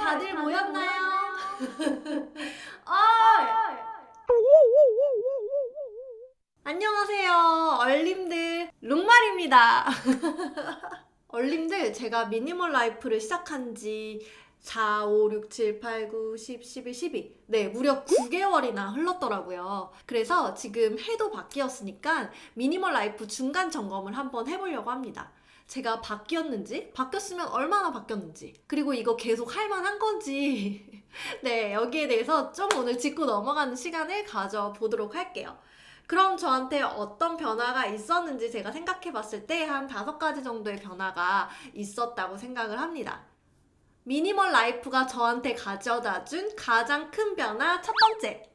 다들 모였나요? 어이! 안녕하세요, 얼림들 룩말입니다. 얼림들, 제가 미니멀 라이프를 시작한 지 4, 5, 6, 7, 8, 9, 10, 11, 12. 네, 무려 9개월이나 흘렀더라고요. 그래서 지금 해도 바뀌었으니까 미니멀 라이프 중간 점검을 한번 해보려고 합니다. 제가 바뀌었으면 얼마나 바뀌었는지, 그리고 이거 계속 할 만한 건지, 네, 여기에 대해서 좀 오늘 짚고 넘어가는 시간을 가져보도록 할게요. 그럼 저한테 어떤 변화가 있었는지 제가 생각해 봤을 때 한 5가지 정도의 변화가 있었다고 생각을 합니다. 미니멀 라이프가 저한테 가져다 준 가장 큰 변화 첫 번째.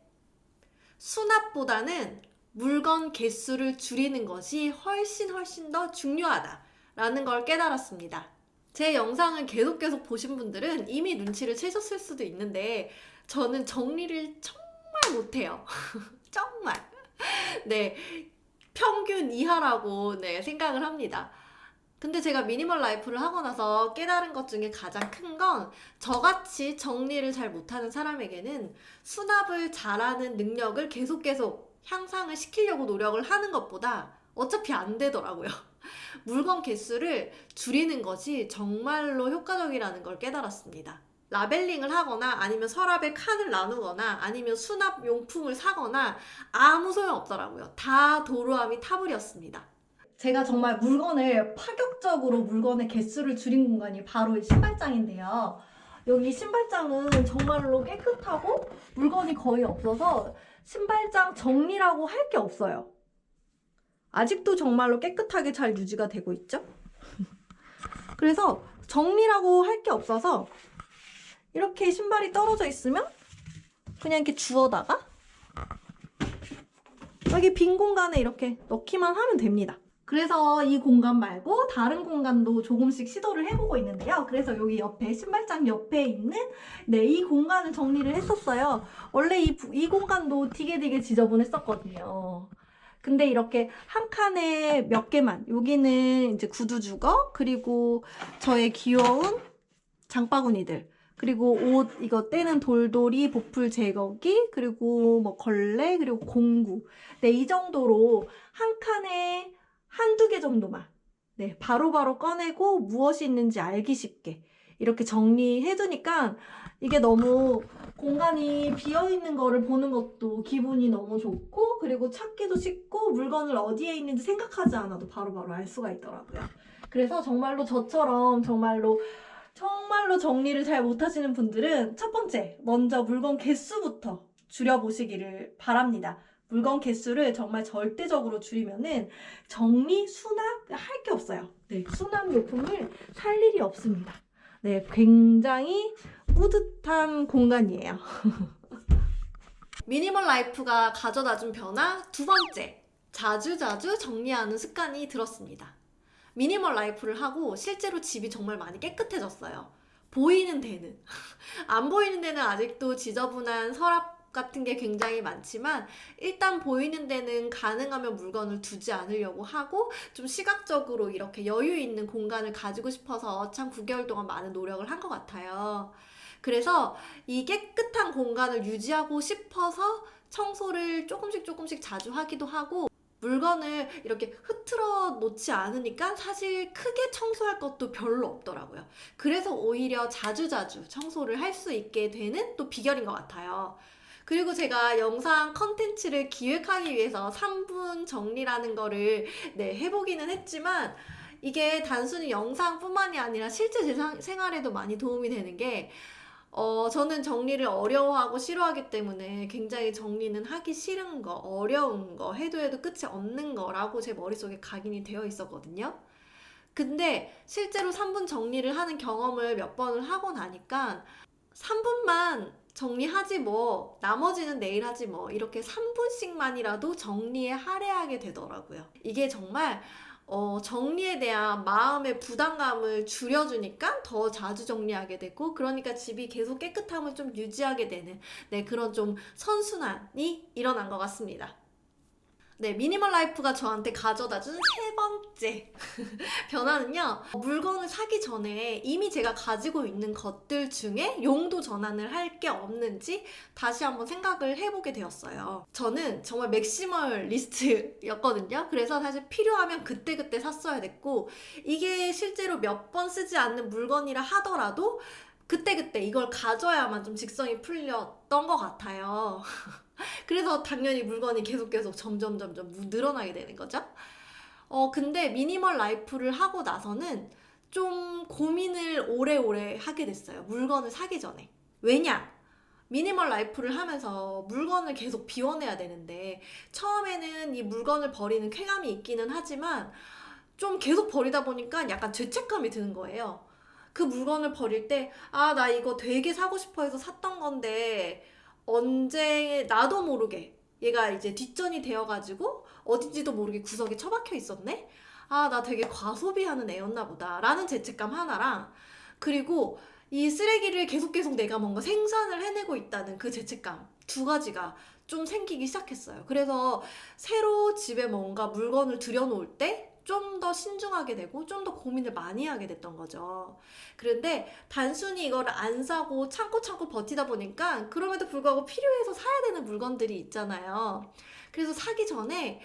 수납보다는 물건 개수를 줄이는 것이 훨씬 더 중요하다라는 걸 깨달았습니다. 제 영상을 계속 보신 분들은 이미 눈치를 채셨을 수도 있는데 저는 정리를 정말 못해요. 정말. 네, 평균 이하라고 생각을 합니다. 근데 제가 미니멀 라이프를 하고 나서 깨달은 것 중에 가장 큰 건 저같이 정리를 잘 못하는 사람에게는 수납을 잘하는 능력을 계속 향상을 시키려고 노력을 하는 것보다 어차피 안 되더라고요. 물건 개수를 줄이는 것이 정말로 효과적이라는 걸 깨달았습니다. 라벨링을 하거나 아니면 서랍에 칸을 나누거나 아니면 수납 용품을 사거나 아무 소용 없더라고요. 다 도루함이 타버렸습니다. 제가 정말 파격적으로 물건의 개수를 줄인 공간이 바로 이 신발장인데요. 여기 신발장은 정말로 깨끗하고 물건이 거의 없어서 신발장 정리라고 할 게 없어요. 아직도 정말로 깨끗하게 잘 유지가 되고 있죠? 그래서 정리라고 할 게 없어서 이렇게 신발이 떨어져 있으면 그냥 이렇게 주워다가 여기 빈 공간에 이렇게 넣기만 하면 됩니다. 그래서 이 공간 말고 다른 공간도 조금씩 시도를 해보고 있는데요. 그래서 여기 옆에 신발장 옆에 있는 이 공간을 정리를 했었어요. 원래 이 공간도 되게 지저분했었거든요. 근데 이렇게 한 칸에 몇 개만, 여기는 이제 구두 주거, 그리고 저의 귀여운 장바구니들, 그리고 옷 이거 떼는 돌돌이, 보풀 제거기, 그리고 뭐 걸레, 그리고 공구. 네, 이 정도로 한 칸에 한두 개 정도만 바로바로 꺼내고 무엇이 있는지 알기 쉽게 이렇게 정리해두니까 이게 너무 공간이 비어있는 거를 보는 것도 기분이 너무 좋고, 그리고 찾기도 쉽고 물건을 어디에 있는지 생각하지 않아도 바로바로 알 수가 있더라고요. 그래서 정말로 저처럼 정말로 정리를 잘 못하시는 분들은 첫 번째, 먼저 물건 개수부터 줄여보시기를 바랍니다. 물건 개수를 정말 절대적으로 줄이면은 정리, 수납 할 게 없어요. 네, 수납 용품을 살 일이 없습니다. 네, 굉장히 뿌듯한 공간이에요. 미니멀 라이프가 가져다준 변화 두 번째, 자주 정리하는 습관이 들었습니다. 미니멀 라이프를 하고 실제로 집이 정말 많이 깨끗해졌어요. 보이는 데는 안 보이는 데는 아직도 지저분한 서랍 같은 게 굉장히 많지만 일단 보이는 데는 가능하면 물건을 두지 않으려고 하고 좀 시각적으로 이렇게 여유 있는 공간을 가지고 싶어서 참 9개월 동안 많은 노력을 한 것 같아요. 그래서 이 깨끗한 공간을 유지하고 싶어서 청소를 조금씩 자주 하기도 하고, 물건을 이렇게 흐트러 놓지 않으니까 사실 크게 청소할 것도 별로 없더라고요. 그래서 오히려 자주 청소를 할 수 있게 되는 또 비결인 것 같아요. 그리고 제가 영상 컨텐츠를 기획하기 위해서 3분 정리라는 거를 해보기는 했지만 이게 단순히 영상뿐만이 아니라 실제 제 생활에도 많이 도움이 되는 게 저는 정리를 어려워하고 싫어하기 때문에 굉장히 정리는 하기 싫은 거, 어려운 거, 해도 끝이 없는 거라고 제 머릿속에 각인이 되어 있었거든요. 근데 실제로 3분 정리를 하는 경험을 몇 번을 하고 나니까 3분만 정리하지 뭐, 나머지는 내일 하지 뭐, 이렇게 3분씩만이라도 정리에 할애하게 되더라고요. 이게 정말 정리에 대한 마음의 부담감을 줄여주니까 더 자주 정리하게 되고, 그러니까 집이 계속 깨끗함을 좀 유지하게 되는 그런 좀 선순환이 일어난 것 같습니다. 네, 미니멀 라이프가 저한테 가져다준 세 번째 변화는요. 물건을 사기 전에 이미 제가 가지고 있는 것들 중에 용도 전환을 할 게 없는지 다시 한번 생각을 해보게 되었어요. 저는 정말 맥시멀리스트였거든요. 그래서 사실 필요하면 그때그때 샀어야 됐고, 이게 실제로 몇 번 쓰지 않는 물건이라 하더라도 그때그때 이걸 가져야만 좀 직성이 풀렸던 것 같아요. 그래서 당연히 물건이 계속 점점 늘어나게 되는 거죠. 근데 미니멀 라이프를 하고 나서는 좀 고민을 오래오래 하게 됐어요. 물건을 사기 전에. 왜냐? 미니멀 라이프를 하면서 물건을 계속 비워내야 되는데, 처음에는 이 물건을 버리는 쾌감이 있기는 하지만 좀 계속 버리다 보니까 약간 죄책감이 드는 거예요. 그 물건을 버릴 때, 아, 나 이거 되게 사고 싶어 해서 샀던 건데 언제 나도 모르게 얘가 이제 뒷전이 되어가지고 어딘지도 모르게 구석에 처박혀 있었네? 아, 나 되게 과소비하는 애였나 보다 라는 죄책감 하나랑, 그리고 이 쓰레기를 계속 내가 뭔가 생산을 해내고 있다는 그 죄책감, 두 가지가 좀 생기기 시작했어요. 그래서 새로 집에 뭔가 물건을 들여놓을 때 좀 더 신중하게 되고 좀 더 고민을 많이 하게 됐던 거죠. 그런데 단순히 이거를 안 사고 참고 버티다 보니까 그럼에도 불구하고 필요해서 사야 되는 물건들이 있잖아요. 그래서 사기 전에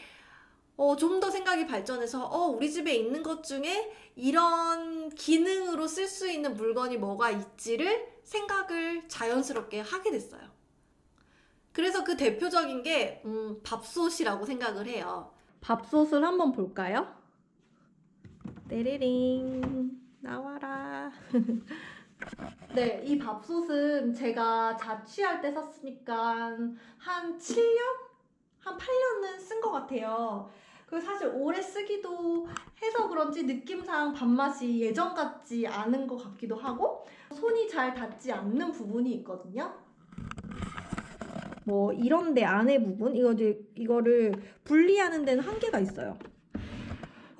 좀 더 생각이 발전해서 우리 집에 있는 것 중에 이런 기능으로 쓸 수 있는 물건이 뭐가 있지를 생각을 자연스럽게 하게 됐어요. 그래서 그 대표적인 게 밥솥이라고 생각을 해요. 밥솥을 한번 볼까요? 떼리링 나와라. 네, 이 밥솥은 제가 자취할 때 샀으니까 한 7년? 한 8년은 쓴 것 같아요. 그리고 사실 오래 쓰기도 해서 그런지 느낌상 밥맛이 예전 같지 않은 것 같기도 하고, 손이 잘 닿지 않는 부분이 있거든요. 뭐 이런 데 안에 부분, 이거를 분리하는 데는 한계가 있어요.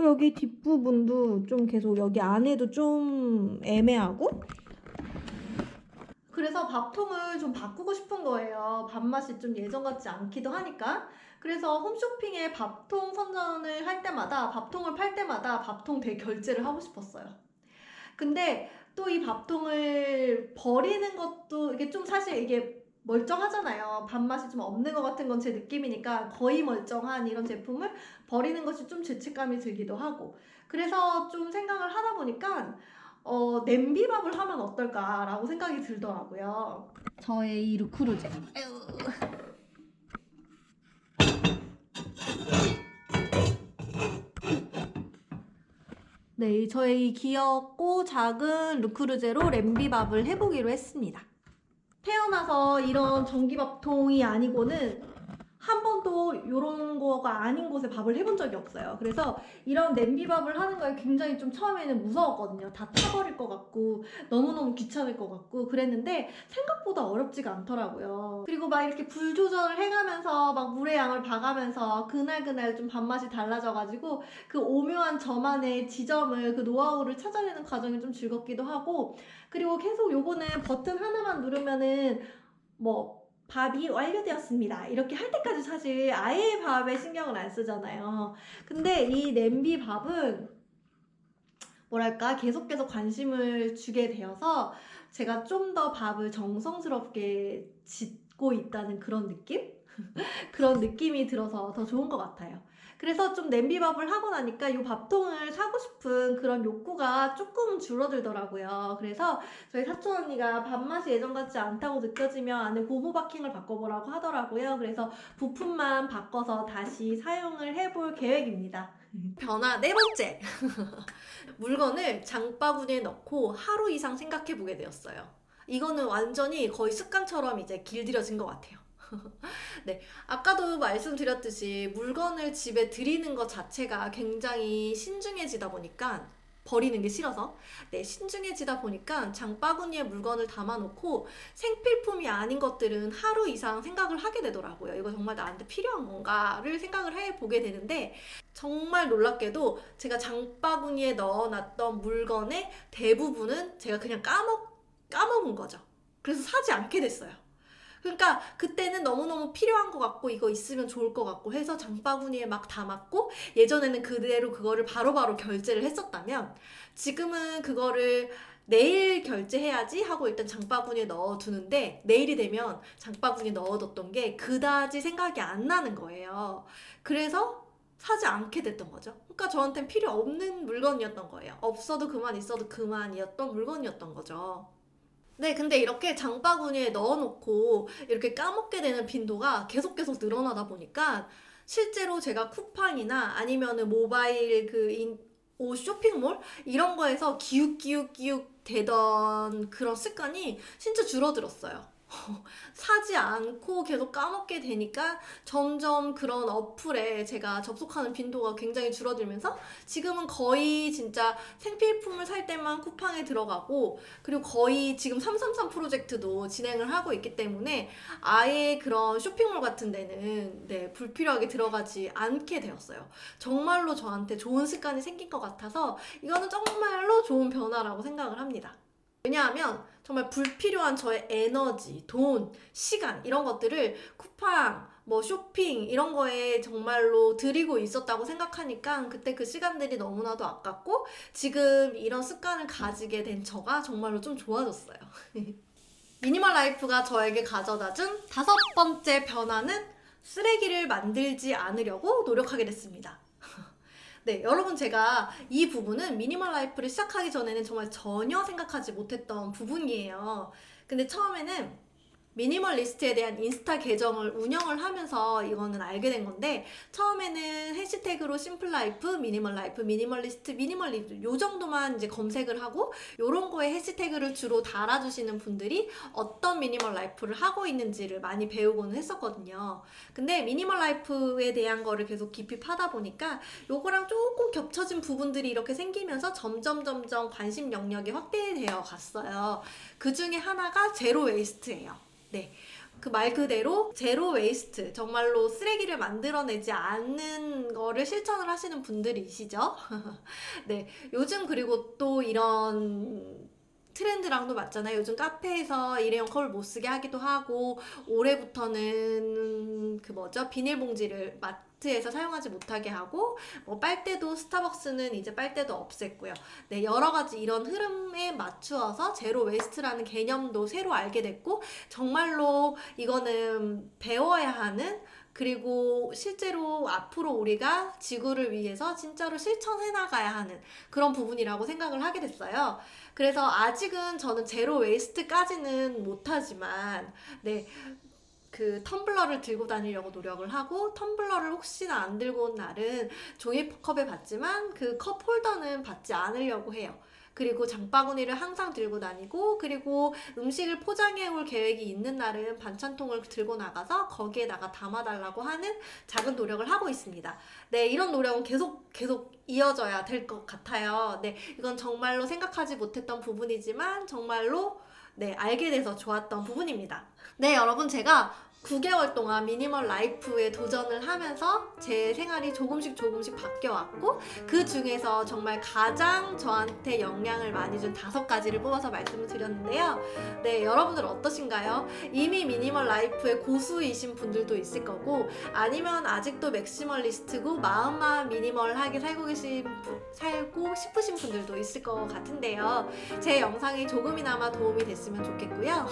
여기 뒷부분도 좀 계속 여기 안에도 좀 애매하고, 그래서 밥통을 좀 바꾸고 싶은 거예요. 밥맛이 좀 예전 같지 않기도 하니까. 그래서 홈쇼핑에 밥통 선전을 할 때마다, 밥통을 팔 때마다 밥통 대결제를 하고 싶었어요. 근데 또 이 밥통을 버리는 것도 이게 좀 사실 이게 멀쩡하잖아요. 밥맛이 좀 없는 것 같은 건 제 느낌이니까 거의 멀쩡한 이런 제품을 버리는 것이 좀 죄책감이 들기도 하고, 그래서 좀 생각을 하다 보니까 냄비밥을 하면 어떨까라고 생각이 들더라고요. 저의 이 르크루제. 네, 저의 이 귀엽고 작은 르크루제로 냄비밥을 해보기로 했습니다. 태어나서 이런 전기밥통이 아니고는 한 번도 이런 거가 아닌 곳에 밥을 해본 적이 없어요. 그래서 이런 냄비밥을 하는 거에 굉장히 좀 처음에는 무서웠거든요. 다 타버릴 것 같고 너무너무 귀찮을 것 같고 그랬는데 생각보다 어렵지가 않더라고요. 그리고 막 이렇게 불 조절을 해가면서 막 물의 양을 봐가면서 그날 좀 밥맛이 달라져가지고 그 오묘한 저만의 지점을, 그 노하우를 찾아내는 과정이 좀 즐겁기도 하고, 그리고 계속 요거는 버튼 하나만 누르면은 뭐 밥이 완료되었습니다 이렇게 할 때까지 사실 아예 밥에 신경을 안 쓰잖아요. 근데 이 냄비 밥은 뭐랄까 계속 관심을 주게 되어서 제가 좀 더 밥을 정성스럽게 짓고 있다는 그런 느낌? 그런 느낌이 들어서 더 좋은 것 같아요. 그래서 좀 냄비밥을 하고 나니까 이 밥통을 사고 싶은 그런 욕구가 조금 줄어들더라고요. 그래서 저희 사촌 언니가 밥맛이 예전 같지 않다고 느껴지면 안에 고무 바킹을 바꿔보라고 하더라고요. 그래서 부품만 바꿔서 다시 사용을 해볼 계획입니다. 변화 네 번째. 물건을 장바구니에 넣고 하루 이상 생각해보게 되었어요. 이거는 완전히 거의 습관처럼 이제 길들여진 것 같아요. 네, 아까도 말씀드렸듯이 물건을 집에 들이는 것 자체가 굉장히 신중해지다 보니까, 버리는 게 싫어서 신중해지다 보니까 장바구니에 물건을 담아놓고 생필품이 아닌 것들은 하루 이상 생각을 하게 되더라고요. 이거 정말 나한테 필요한 건가를 생각을 해보게 되는데, 정말 놀랍게도 제가 장바구니에 넣어놨던 물건의 대부분은 제가 그냥 까먹은 거죠. 그래서 사지 않게 됐어요. 그러니까 그때는 너무너무 필요한 것 같고 이거 있으면 좋을 것 같고 해서 장바구니에 막 담았고, 예전에는 그대로 그거를 바로바로 결제를 했었다면 지금은 그거를 내일 결제해야지 하고 일단 장바구니에 넣어두는데, 내일이 되면 장바구니에 넣어뒀던 게 그다지 생각이 안 나는 거예요. 그래서 사지 않게 됐던 거죠. 그러니까 저한테는 필요 없는 물건이었던 거예요. 없어도 그만, 있어도 그만이었던 물건이었던 거죠. 네, 근데 이렇게 장바구니에 넣어놓고 이렇게 까먹게 되는 빈도가 계속 늘어나다 보니까 실제로 제가 쿠팡이나 아니면은 모바일 옷 쇼핑몰 이런 거에서 기웃기웃 되던 그런 습관이 진짜 줄어들었어요. 사지 않고 계속 까먹게 되니까 점점 그런 어플에 제가 접속하는 빈도가 굉장히 줄어들면서 지금은 거의 진짜 생필품을 살 때만 쿠팡에 들어가고, 그리고 거의 지금 333 프로젝트도 진행을 하고 있기 때문에 아예 그런 쇼핑몰 같은 데는 네, 불필요하게 들어가지 않게 되었어요. 정말로 저한테 좋은 습관이 생긴 것 같아서 이거는 정말로 좋은 변화라고 생각을 합니다. 왜냐하면 정말 불필요한 저의 에너지, 돈, 시간 이런 것들을 쿠팡, 뭐 쇼핑 이런 거에 정말로 들이고 있었다고 생각하니까 그때 그 시간들이 너무나도 아깝고, 지금 이런 습관을 가지게 된 저가 정말로 좀 좋아졌어요. 미니멀 라이프가 저에게 가져다준 5번째 변화는 쓰레기를 만들지 않으려고 노력하게 됐습니다. 네, 여러분, 제가 이 부분은 미니멀 라이프를 시작하기 전에는 정말 전혀 생각하지 못했던 부분이에요. 근데 처음에는 미니멀리스트에 대한 인스타 계정을 운영을 하면서 이거는 알게 된 건데, 처음에는 해시태그로 심플 라이프, 미니멀 라이프, 미니멀리스트, 미니멀리즘 요 정도만 이제 검색을 하고 요런 거에 해시태그를 주로 달아주시는 분들이 어떤 미니멀 라이프를 하고 있는지를 많이 배우고는 했었거든요. 근데 미니멀 라이프에 대한 거를 계속 깊이 파다 보니까 요거랑 조금 겹쳐진 부분들이 이렇게 생기면서 점점 관심 영역이 확대되어 갔어요. 그 중에 하나가 제로 웨이스트예요. 네. 그 말 그대로 제로 웨이스트, 정말로 쓰레기를 만들어내지 않는 거를 실천을 하시는 분들이시죠. 네. 요즘 그리고 또 이런 트렌드랑도 맞잖아요. 요즘 카페에서 일회용 컵을 못 쓰게 하기도 하고, 올해부터는 그 뭐죠? 비닐봉지를 마트에서 사용하지 못하게 하고, 뭐 빨대도 스타벅스는 이제 빨대도 없앴고요. 네, 여러 가지 이런 흐름에 맞추어서 제로 웨이스트라는 개념도 새로 알게 됐고, 정말로 이거는 배워야 하는, 그리고 실제로 앞으로 우리가 지구를 위해서 진짜로 실천해 나가야 하는 그런 부분이라고 생각을 하게 됐어요. 그래서 아직은 저는 제로 웨이스트까지는 못하지만, 네, 그 텀블러를 들고 다니려고 노력을 하고, 텀블러를 혹시나 안 들고 온 날은 종이컵에 받지만 그 컵 홀더는 받지 않으려고 해요. 그리고 장바구니를 항상 들고 다니고, 그리고 음식을 포장해 올 계획이 있는 날은 반찬통을 들고 나가서 거기에다가 담아달라고 하는 작은 노력을 하고 있습니다. 네, 이런 노력은 계속 이어져야 될 것 같아요. 네, 이건 정말로 생각하지 못했던 부분이지만 정말로 네, 알게 돼서 좋았던 부분입니다. 네, 여러분, 제가 9개월 동안 미니멀 라이프에 도전을 하면서 제 생활이 조금씩 바뀌어왔고, 그 중에서 정말 가장 저한테 영향을 많이 준 5가지를 뽑아서 말씀을 드렸는데요. 네, 여러분들 어떠신가요? 이미 미니멀 라이프의 고수이신 분들도 있을 거고, 아니면 아직도 맥시멀리스트고 마음만 미니멀하게 살고 싶으신 분들도 있을 것 같은데요. 제 영상이 조금이나마 도움이 됐으면 좋겠고요.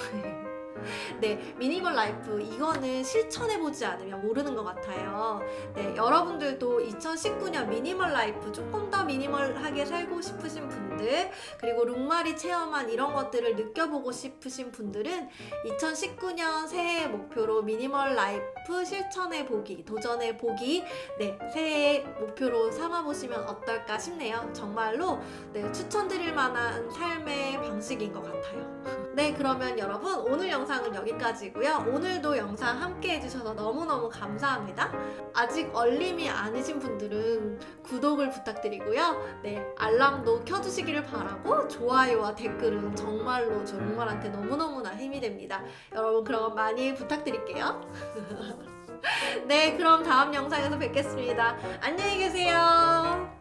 네, 미니멀 라이프 이거는 실천해보지 않으면 모르는 것 같아요. 네, 여러분들도 2019년 미니멀 라이프 조금 더 미니멀하게 살고 싶으신 분들, 그리고 룩마리 체험한 이런 것들을 느껴보고 싶으신 분들은 2019년 새해 목표로 미니멀 라이프 실천해보기, 도전해보기, 네, 새해 목표로 삼아보시면 어떨까 싶네요. 정말로 네, 추천드릴 만한 삶의 방식인 것 같아요. 네, 그러면 여러분, 오늘 영상은 여기까지고요. 오늘도 영상 함께 해주셔서 너무너무 감사합니다. 아직 얼림이 아니신 분들은 구독을 부탁드리고요. 네, 알람도 켜주시기를 바라고, 좋아요와 댓글은 정말로 저 룩말한테 너무너무나 힘이 됩니다. 여러분, 그럼 많이 부탁드릴게요. 네, 그럼 다음 영상에서 뵙겠습니다. 안녕히 계세요.